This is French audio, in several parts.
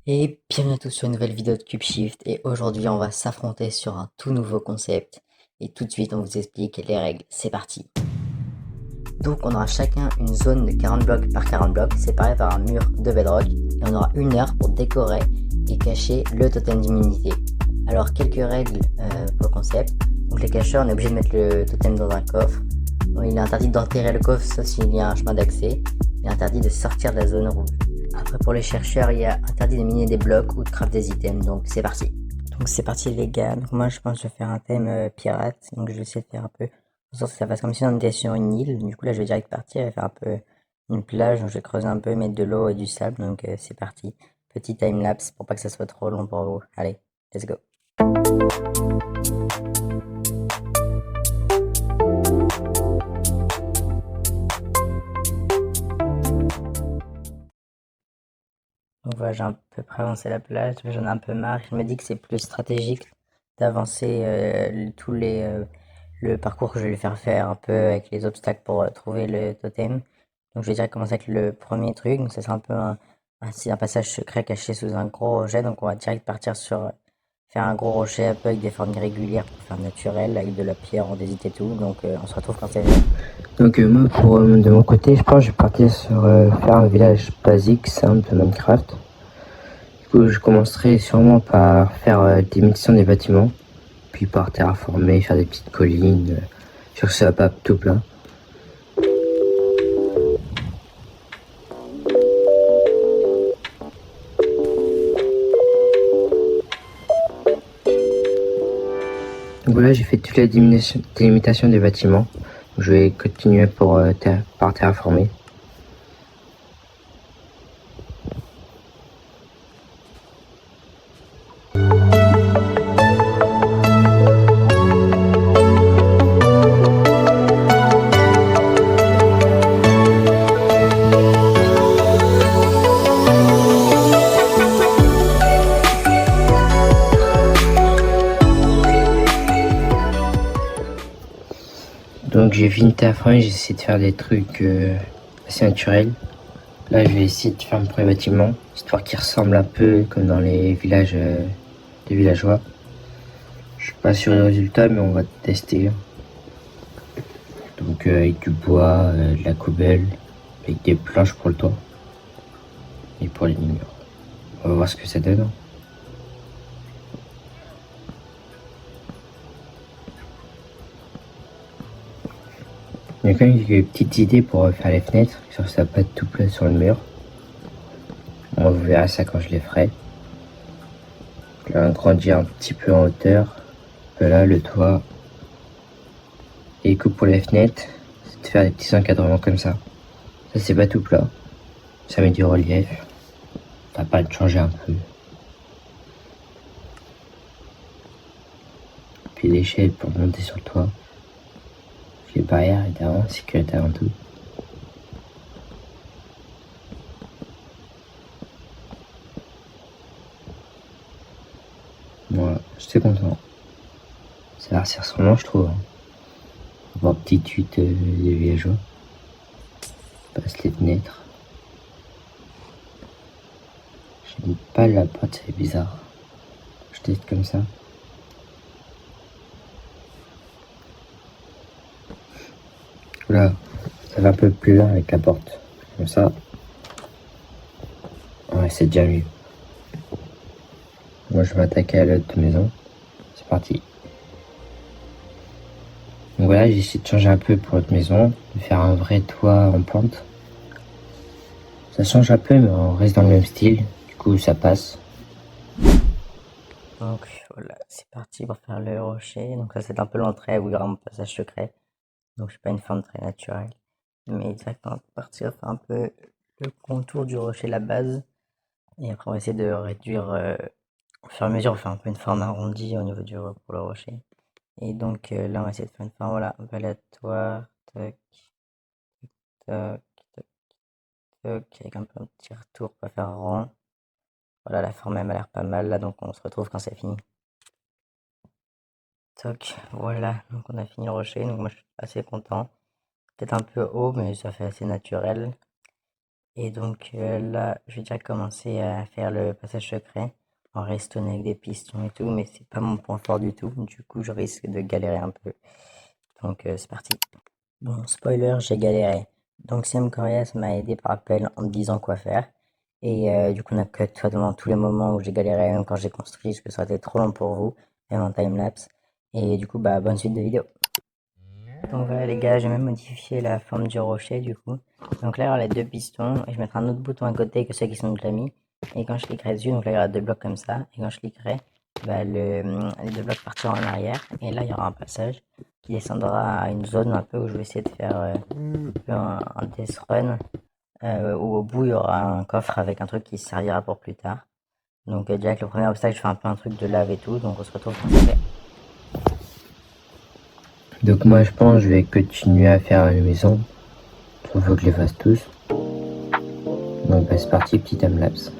Et bienvenue à tous sur une nouvelle vidéo de CubeShift et aujourd'hui on va s'affronter sur un tout nouveau concept et tout de suite on vous explique les règles, c'est parti. Donc on aura chacun une zone de 40 blocs par 40 blocs séparée par un mur de bedrock et on aura une heure pour décorer et cacher le totem d'immunité. Alors quelques règles pour le concept. Donc les cacheurs on est obligé de mettre le totem dans un coffre. Donc, il est interdit d'enterrer le coffre sauf s'il y a un chemin d'accès. Il est interdit de sortir de la zone rouge. Après pour les chercheurs il y a interdit de miner des blocs ou de craft des items, donc c'est parti. Donc c'est parti les gars, donc moi je pense que je vais faire un thème pirate, donc je vais essayer de faire un peu, en sorte que ça fasse comme si on était sur une île, du coup là je vais direct partir et faire un peu une plage, donc je vais creuser un peu, mettre de l'eau et du sable, donc c'est parti. Petit timelapse pour pas que ça soit trop long pour vous, allez, let's go. Donc voilà, j'ai à peu près avancé la plage, mais j'en ai un peu marre. Je me dis que c'est plus stratégique d'avancer le parcours que je vais lui faire un peu avec les obstacles pour trouver le totem. Donc je vais direct commencer avec le premier truc. Donc ça sera un peu c'est un passage secret caché sous un gros rocher. Donc on va direct partir sur faire un gros rocher un peu avec des formes irrégulières pour faire naturel, avec de la pierre, on hésite et tout. Donc on se retrouve quand c'est fait. Donc moi de mon côté je pense que je vais partir sur faire un village basique simple de Minecraft. Du coup je commencerai sûrement par faire démolition des bâtiments, puis par terraformer, faire des petites collines, sur ce pas tout plein. Donc voilà, j'ai fait toute la délimitation des bâtiments. Je vais continuer par terraformer. Donc j'ai fini de terraformer, j'ai essayé de faire des trucs assez naturels. Là je vais essayer de faire un premier bâtiment, histoire qu'il ressemble un peu comme dans les villages des villageois. Je suis pas sûr du résultat, mais on va tester. Donc avec du bois, de la cobble, avec des planches pour le toit et pour les murs. On va voir ce que ça donne. Il y a quand même quelques petites idées pour faire les fenêtres, sur ça pas tout plat sur le mur. On verra ça quand je les ferai. Je vais agrandir un petit peu en hauteur. Voilà le toit. Et du coup pour les fenêtres, c'est de faire des petits encadrements comme ça. Ça c'est pas tout plat. Ça met du relief. T'as pas de changer un peu. Puis l'échelle pour monter sur le toit. Les barrières évidemment, sécurité avant tout. Voilà, j'étais content. Ça a l'air ressemblant je trouve. On va voir petite hutte des villageois. Passe les fenêtres. Je n'ai pas la porte, c'est bizarre. Je teste comme ça. Voilà, ça va un peu plus loin avec la porte. Comme ça. Ouais, c'est déjà mieux. Moi, je vais m'attaquer à l'autre maison. C'est parti. Donc voilà, j'ai essayé de changer un peu pour l'autre maison, de faire un vrai toit en pente. Ça change un peu, mais on reste dans le même style. Du coup, ça passe. Donc voilà, c'est parti pour faire le rocher. Donc ça c'est un peu l'entrée où il y aura mon passage secret. Donc c'est pas une forme très naturelle. Mais directement partir faire un peu le contour du rocher, la base. Et après on va essayer de réduire au fur et à mesure, on fait un peu une forme arrondie au niveau pour le rocher. Et donc là on va essayer de faire une forme, voilà, aléatoire, tac, tac, tac, tac, avec un peu un petit retour pour faire rond. Voilà, la forme elle m'a l'air pas mal là, donc on se retrouve quand c'est fini. Toc, voilà, donc on a fini le rocher, donc moi je suis assez content. Peut-être un peu haut, mais ça fait assez naturel. Et donc là, je vais déjà commencer à faire le passage secret en restant avec des pistons et tout, mais c'est pas mon point fort du tout. Du coup, je risque de galérer un peu. Donc c'est parti. Bon, spoiler, j'ai galéré. Donc Sam Corias m'a aidé par appel en me disant quoi faire. Et du coup, on a cut pendant tous les moments où j'ai galéré, même quand j'ai construit, parce que ça aurait été trop long pour vous, même en timelapse. Et du coup, bah, bonne suite de vidéo. Donc voilà les gars, j'ai même modifié la forme du rocher du coup. Donc là il y aura les deux pistons et je mettrai un autre bouton à côté que ceux qui sont déjà mis. Et quand je cliquerai dessus, donc là il y aura deux blocs comme ça. Et quand je cliquerai, bah, les deux blocs partiront en arrière. Et là il y aura un passage qui descendra à une zone un peu où je vais essayer de faire un peu un test run. Où au bout il y aura un coffre avec un truc qui servira pour plus tard. Donc déjà avec le premier obstacle je fais un peu un truc de lave et tout. Donc on se retrouve quand ça fait. Donc moi je pense que je vais continuer à faire une maison. Il faut que je les fasse tous. Donc bah, c'est parti, petit timelapse.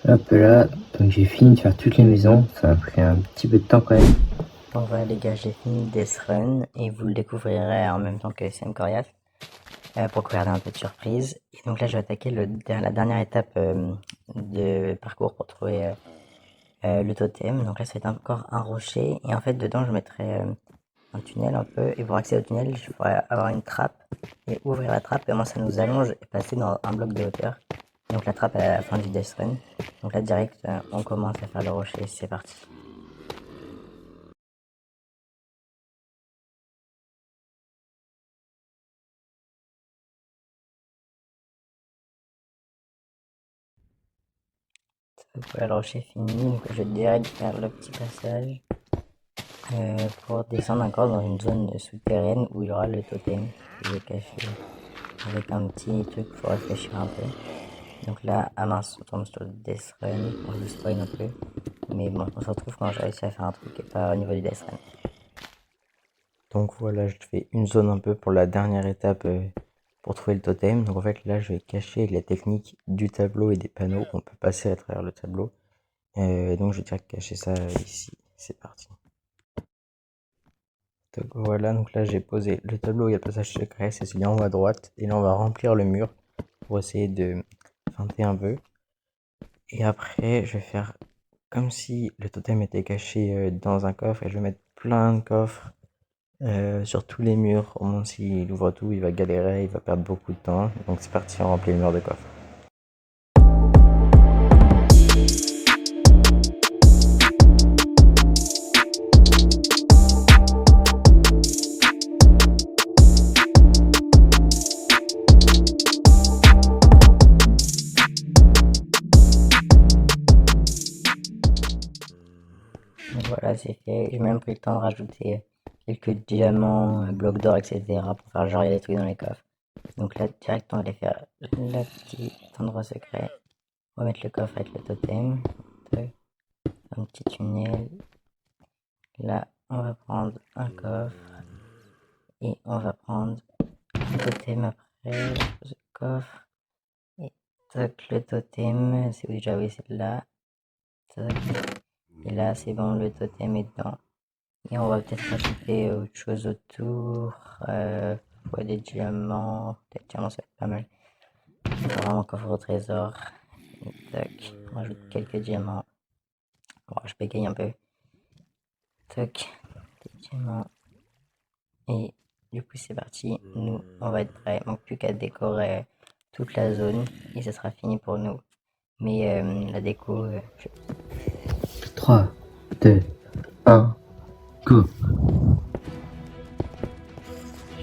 Hop là, donc j'ai fini de faire toutes les maisons. Ça m'a pris un petit peu de temps quand même. Donc voilà les gars, j'ai fini Death Run et vous le découvrirez en même temps que SM Corias pour garder un peu de surprise. Et donc là je vais attaquer la dernière étape de parcours pour trouver le totem. Donc là ça va être encore un rocher et en fait dedans je mettrai un tunnel un peu et pour accéder au tunnel je pourrais avoir une trappe et ouvrir la trappe et moi ça nous allonge et passer dans un bloc de hauteur. Donc la trappe à la fin du Death Run. Donc là direct on commence à faire le rocher, c'est parti. Voilà, le rocher fini, donc je vais direct faire le petit passage pour descendre encore dans une zone souterraine où il y aura le totem que je vais cacher avec un petit truc pour réfléchir un peu. Donc là, ah mince, on tombe sur le Death Run, on se spoil un peu, mais bon, on se retrouve quand j'ai réussi à faire un truc et pas au niveau du Death Run. Donc voilà, je fais une zone un peu pour la dernière étape pour trouver le totem. Donc en fait là, je vais cacher les techniques du tableau et des panneaux. On peut passer à travers le tableau. Donc je vais direct cacher ça ici. C'est parti. Donc voilà, donc là j'ai posé le tableau où il y a le passage secret, c'est celui en haut à droite. Et là on va remplir le mur pour essayer de feinter un peu. Et après je vais faire comme si le totem était caché dans un coffre et je vais mettre plein de coffres sur tous les murs. Au moins s'il ouvre tout, il va galérer, il va perdre beaucoup de temps. Donc c'est parti, on remplit le mur de coffres. Donc voilà, c'est fait. J'ai même pris le temps de rajouter quelques diamants, blocs d'or, etc. pour faire genre il y a des trucs dans les coffres. Donc là, direct, on va aller faire le petit endroit secret. On va mettre le coffre avec le totem. Un petit tunnel. Là, on va prendre un coffre. Et on va prendre le totem après ce coffre. Et tac, le totem. C'est déjà, oui, c'est là. Tac. Et là, c'est bon, le totem est dedans. Et on va peut-être rajouter autre chose autour. Ouais, des diamants. Peut-être diamants, ça va être pas mal. Vraiment coffre au trésor. Et tac, on rajoute quelques diamants. Bon, je bégaye un peu. Tac, des diamants. Et du coup, c'est parti. Nous, on va être prêts. Il manque plus qu'à décorer toute la zone. Et ce sera fini pour nous. Mais la déco, 3, 2, 1, go.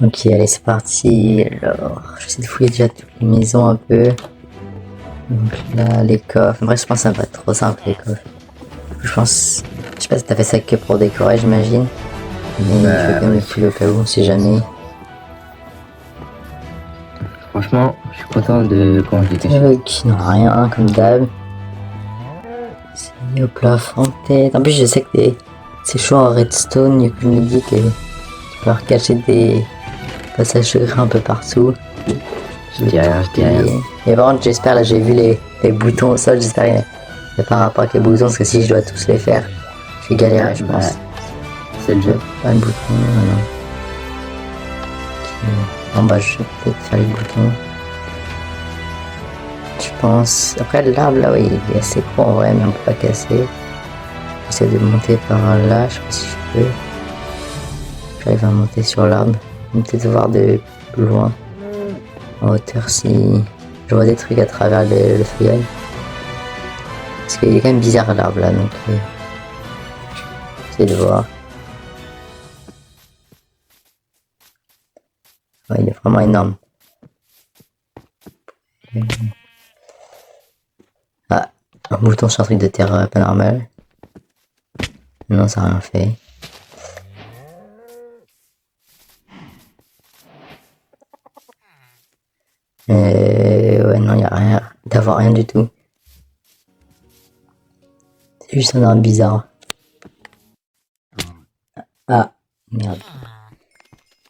Ok, allez, c'est parti. Alors, j'essaie de fouiller déjà toutes les maisons un peu. Donc là, les coffres. Bref, je pense que ça va être trop simple, les coffres. Je pense. Je sais pas si t'as fait ça que pour décorer, j'imagine. Mais je vais quand même le fouiller au cas où, on sait jamais. Franchement, je suis content de comment je l'ai caché. Ok, non, rien, comme d'hab. C'est Et au plafond, peut-être. En plus, je sais que c'est chaud en redstone, du coup, je me dis que tu peux recacher des passages secrets un peu partout. Je dis rien, je dis rien. Et par contre, j'espère, là, j'ai vu les boutons au sol, j'espère qu'il n'y a pas rapport avec les boutons, parce que si je dois tous les faire, je vais galérer, je pense. C'est le jeu. Pas de bouton, non. Bon, bah, je vais peut-être faire les boutons. Je pense. Après, l'arbre, là, oui, il est assez gros en vrai, mais on peut pas casser. J'essaie de monter par là, je sais pas si je peux. J'arrive à monter sur l'arbre. On peut peut-être voir de plus loin. En hauteur, si je vois des trucs à travers le feuillage. Parce qu'il est quand même bizarre l'arbre là, donc j'essaie de voir. Ouais, il est vraiment énorme. Ah, un bouton sur un truc de terre pas normal. Non, ça n'a rien fait. Ouais, non, il n'y a rien. D'avoir rien du tout. C'est juste un arbre bizarre. Ah, merde.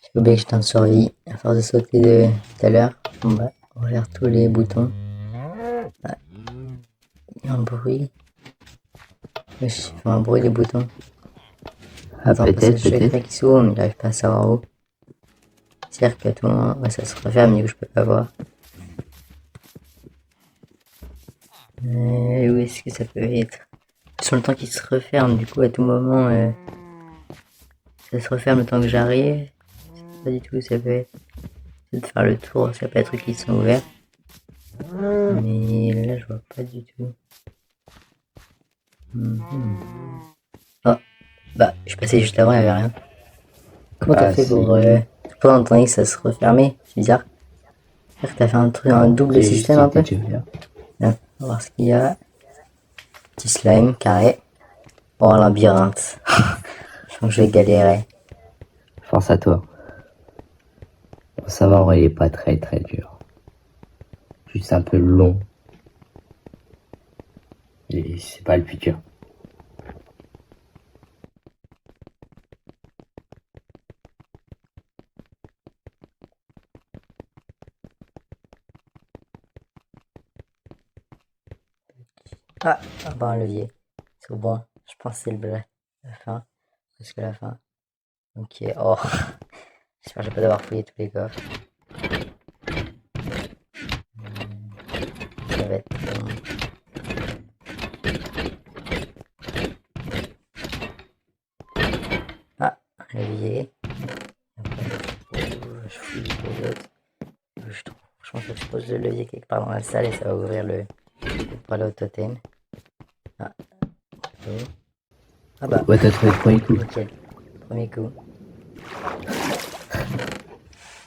J'ai oublié que j'étais en survie. À force de sauter de tout à l'heure. Bon bah, on va faire tous les boutons. Ah, il y a un bruit. Wesh, il fait un bruit les boutons. Ah, Attends, peut-être, peut-être. qui s'ouvre, mais j'arrive pas à savoir où. C'est-à-dire qu'à tout moment, ouais, ça se referme, du coup je peux pas voir. Où est-ce que ça peut être? Sur le temps qui se referme, du coup à tout moment, ça se referme le temps que j'arrive. Je sais pas du tout où ça peut être. J'essaie de faire le tour, s'il y a pas des trucs qui sont ouverts. Mais là je vois pas du tout. Oh, bah je suis passé juste avant, il y avait rien. Comment t'as fait pour toi entendre que ça se refermait? C'est bizarre. C'est-à-dire que t'as fait un truc, un double système un peu? Bien, on va voir ce qu'il y a. Petit slime carré. Oh, un labyrinthe. Je sens que je vais galérer. Force à toi. Pour savoir, il est pas très très dur. Juste un peu long. Et c'est pas le plus dur. Ah, bah un levier. C'est bon. Je pense que c'est la fin. Presque la fin. Ok. Oh. J'espère que je vais pas devoir fouiller tous les coffres. Ça va être long. Ah, un levier. Je fouille les autres. Je pense que je pose le levier quelque part dans la salle et ça va ouvrir pour aller au totem. Ah, okay. Ah bah. Ouais, t'as trouvé le premier coup. Nickel. Premier coup.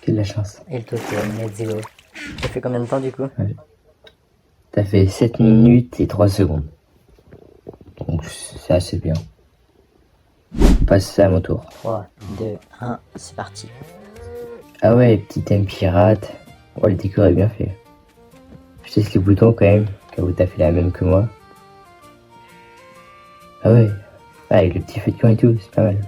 Quelle la chance. Et le totem, let's go. Ça fait combien de temps du coup? Ouais. T'as fait 7 minutes et 3 secondes. Donc c'est assez bien. Passe à mon tour. 3, 2, 1, c'est parti. Ah ouais, petit thème pirate. Oh, le décor est bien fait. Je teste les boutons quand même, car vous t'as fait la même que moi. Ah ouais, avec le petit feu de camp et tout, c'est pas mal.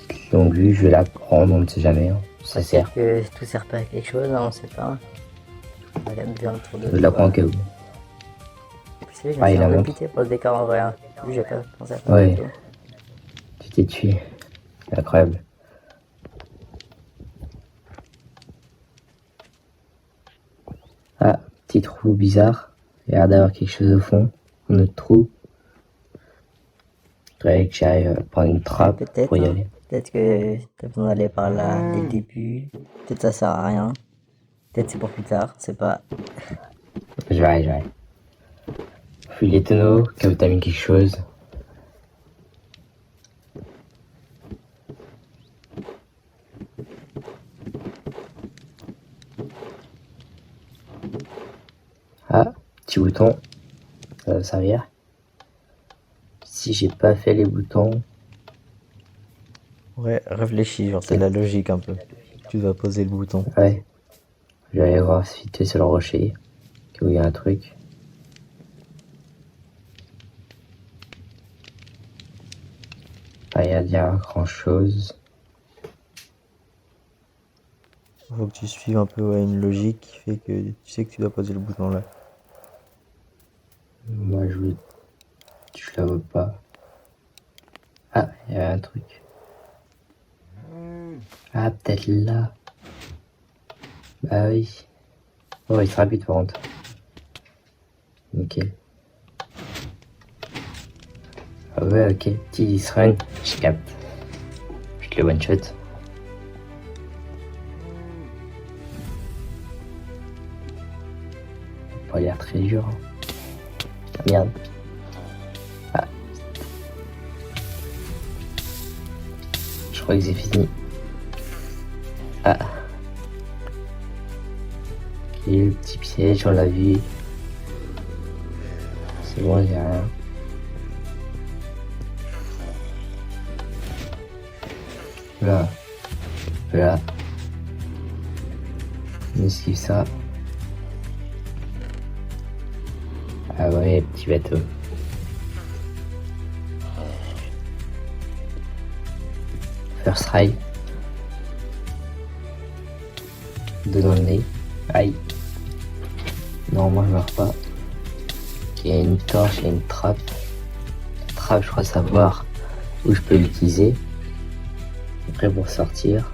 Petite longue vue, je vais la prendre, on ne sait jamais. Hein. Ça sert. Que tout sert pas à quelque chose, on sait pas. On va bien autour de Je la prends au cas où. Vous savez, je me suis un peu pitié pour le décor en vrai. Hein. Lui, j'ai pas pensé à faire ouais. Tu t'es tué. Incroyable. Ah, petit trou bizarre. Il y a l'air d'avoir quelque chose au fond. Un autre trou. Je voudrais que j'aille prendre une trappe pour y aller. Peut-être que t'as besoin d'aller par là dès le début. Peut-être ça sert à rien. Peut-être c'est pour plus tard, c'est pas. Je vais aller. Fuis les tonneaux, cas où t'as mis quelque chose. Ah, petit bouton. Ça va servir. Si j'ai pas fait les boutons. Ouais, réfléchis, genre c'est la logique un peu. Tu dois poser le bouton. Ouais. Je vais aller voir si tu es sur le rocher. Où il y a un truc. pas y a dire grand chose. Faut que tu suives un peu une logique qui fait que tu sais que tu dois poser le bouton là. Moi je la vois pas. Ah, il y a un truc. Ah, peut-être là. Bah oui. Oh, il sera rapide par contre. Nickel. Ah ouais, ok. Petit run, je capte. Je te le one shot. Pas l'air très dur. Hein. Ah, merde. Ah. Je crois que c'est fini. Ah. Ok, le petit piège, on l'a vu. C'est bon, il y a rien. Là. Là. On esquive ça. Ah ouais, petit bateau. First try. Deux dans le nez. Aïe. Non, moi je meurs pas. Il y a une torche, il y a une trappe. La trappe, je crois savoir où je peux l'utiliser. Après pour sortir.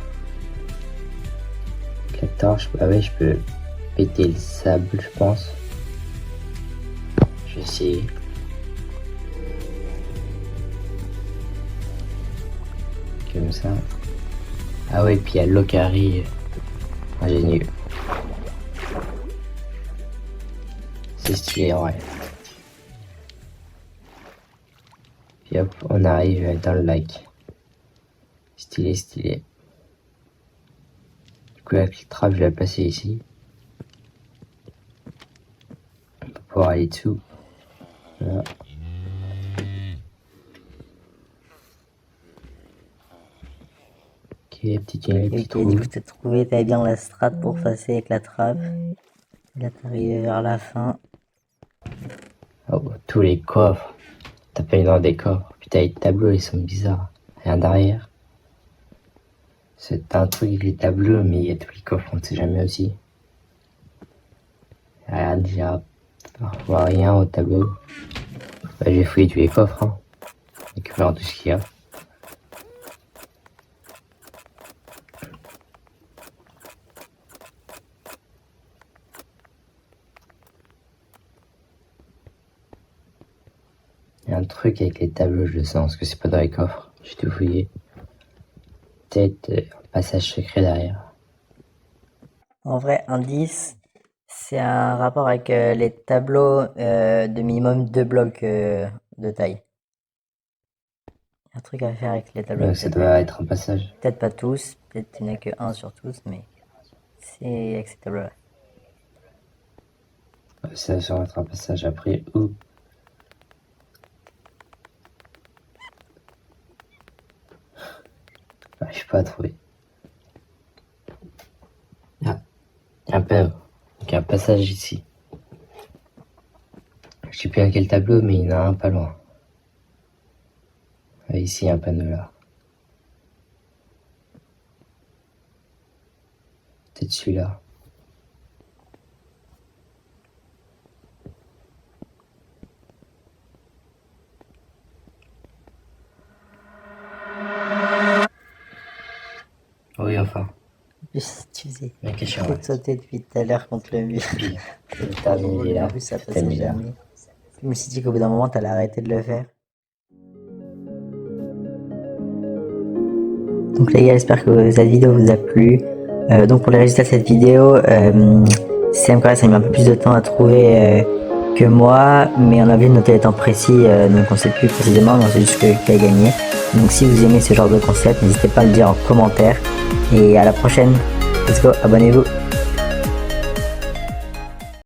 La torche, bah ouais, je peux péter le sable, je pense. Je vais essayer. Comme ça. Ah ouais, puis il y a l'eau qui arrive. Ingénieux. C'est stylé, ouais. Puis hop, on arrive dans le lac. Stylé, stylé. Du coup, la trappe, je vais la placer ici. On va pouvoir aller dessous. Voilà. Ok, petit tunnel, petit Ok, trou. du coup, t'as trouvé, t'avais bien la strat pour passer avec la trappe. Là, t'arrives vers la fin. Oh, tous les coffres. T'as pas eu dans des coffres. Putain, les tableaux, ils sont bizarres. Rien derrière. C'est un truc avec les tableaux, mais il y a tous les coffres, on ne sait jamais aussi. Rien déjà. On voit rien au tableau. Bah, j'ai fouillé tous les coffres, hein. Découvert tout ce qu'il y a. Il y a un truc avec les tableaux, je le sens, parce que c'est pas dans les coffres. J'ai tout fouillé. Peut-être un passage secret derrière. En vrai, indice, c'est un rapport avec les tableaux de minimum 2 blocs de taille. Un truc à faire avec les tableaux Donc de ça taille. doit être un passage. Peut-être pas tous, peut-être qu'il n'y en a que un sur tous, mais c'est avec ces tableaux-là. Ça doit être un passage après où? Ah, je sais pas trouvé. Ah, il y a un panneau. Donc il y a un passage ici. Je sais plus à quel tableau, mais il y en a un pas loin. Ah, ici, il y a un panneau là. Peut-être celui-là. Oui, enfin. Tu sais, Mais qu'est-ce trop de sauter depuis tout à l'heure contre le mur. Le terminé là. En plus, ça C'est passait terminé là. jamais. Je me suis dit qu'au bout d'un moment, t'allais arrêter de le faire. Donc les gars, j'espère que cette vidéo vous a plu. Donc pour les résultats de cette vidéo, CMKS a mis un peu plus de temps à trouver que moi, mais on a vu noter les temps précis, donc on sait plus précisément, mais on sait juste qui a gagné. Donc si vous aimez ce genre de concept, n'hésitez pas à le dire en commentaire. Et à la prochaine. Let's go, abonnez-vous.